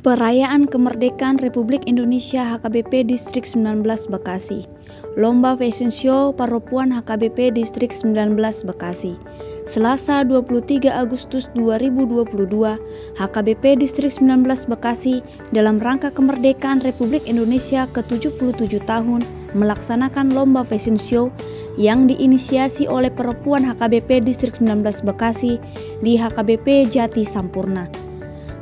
Perayaan Kemerdekaan Republik Indonesia HKBP Distrik 19 Bekasi. Lomba Fashion Show Perempuan HKBP Distrik 19 Bekasi. Selasa 23 Agustus 2022, HKBP Distrik 19 Bekasi dalam rangka kemerdekaan Republik Indonesia ke-77 tahun melaksanakan lomba fashion show yang diinisiasi oleh perempuan HKBP Distrik 19 Bekasi di HKBP Jati Sampurna.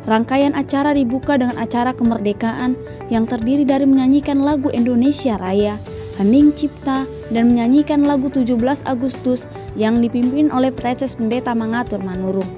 Rangkaian acara dibuka dengan acara kemerdekaan yang terdiri dari menyanyikan lagu Indonesia Raya, Hening Cipta, dan menyanyikan lagu 17 Agustus yang dipimpin oleh Preses Pendeta Mangatur Manurung.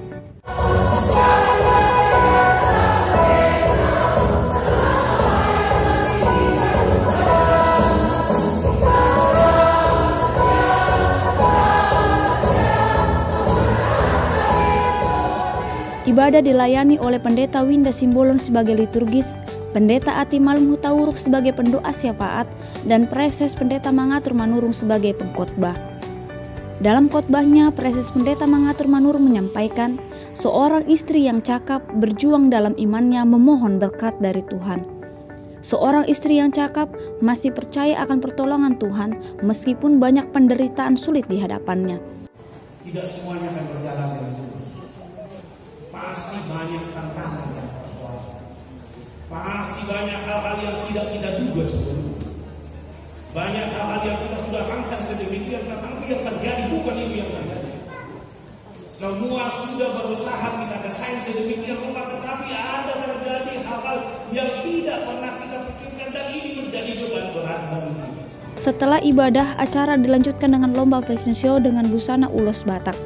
Ibadah dilayani oleh Pendeta Winda Simbolon sebagai liturgis, Pendeta Ati Malum Hutauruk sebagai pendoa syafaat, dan Preses Pendeta Mangatur Manurung sebagai pengkhotbah. Dalam khotbahnya, Preses Pendeta Mangatur Manurung menyampaikan, seorang istri yang cakap berjuang dalam imannya memohon berkat dari Tuhan. Seorang istri yang cakap masih percaya akan pertolongan Tuhan meskipun banyak penderitaan sulit di hadapannya. Tidak semuanya akan berjalan dengan mulus. Pasti banyak tantangan dan persoalan. Pasti banyak hal-hal yang tidak kita duga sebelumnya. Banyak hal-hal yang kita sudah rancang sedemikian, tetapi yang terjadi bukan itu yang terjadi. Semua sudah berusaha kita desain sedemikian rupa, tetapi ada terjadi hal-hal yang tidak pernah kita pikirkan, dan ini menjadi beban berat bagi kita. Setelah ibadah, acara dilanjutkan dengan lomba fashion show dengan busana ulos Batak.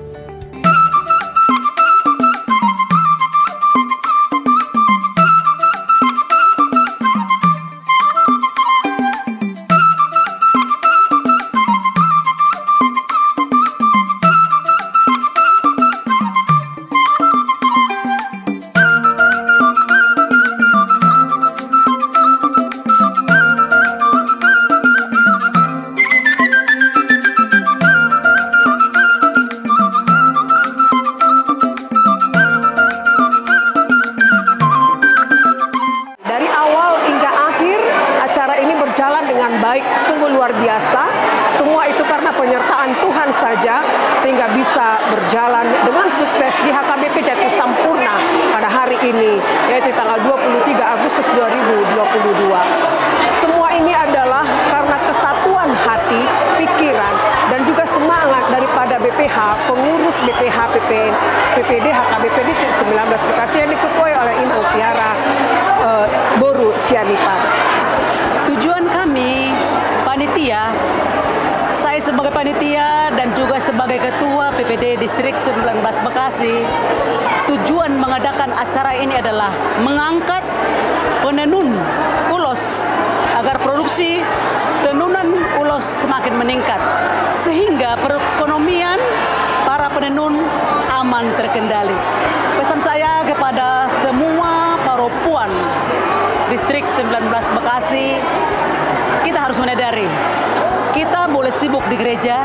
Berjalan dengan baik, sungguh luar biasa. Semua itu karena penyertaan Tuhan saja, sehingga bisa berjalan dengan sukses di HKBP Jati Sampurna pada hari ini, yaitu tanggal 23 Agustus 2022. Semua ini adalah karena kesatuan hati, pikiran, dan juga semangat daripada BPH, pengurus BPH PPD HKBP Distrik 19 Bekasi yang diketuai oleh Inang Tiara Boru Sianipar. Tujuan kami, panitia, saya sebagai panitia dan juga sebagai ketua PPD Distrik 19 Bekasi, tujuan mengadakan acara ini adalah mengangkat penenun ulos agar produksi tenunan ulos semakin meningkat, sehingga perekonomian para penenun aman terkendali. Pesan saya kepada semua perempuan Distrik 19 Bekasi, kita harus menyadari, kita boleh sibuk di gereja,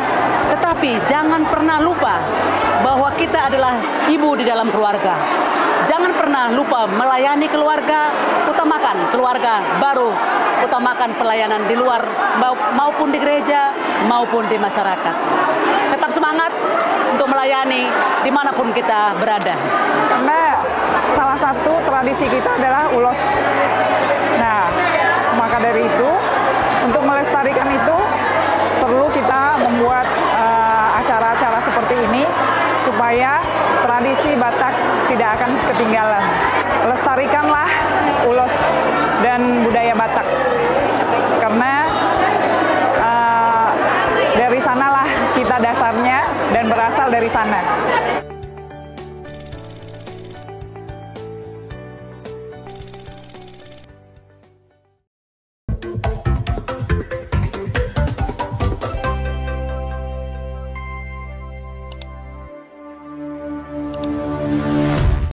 tetapi jangan pernah lupa bahwa kita adalah ibu di dalam keluarga. Jangan pernah lupa melayani keluarga, utamakan keluarga, baru utamakan pelayanan di luar maupun di gereja maupun di masyarakat. Tetap semangat untuk melayani dimanapun kita berada. Karena salah satu tradisi kita adalah ulos. Nah, maka dari itu, untuk melestarikan itu perlu kita membuat acara-acara seperti ini supaya tradisi Batak tidak akan ketinggalan. Lestarikanlah ulos dan budaya Batak, karena dari sanalah kita dasarnya dan berasal dari sana.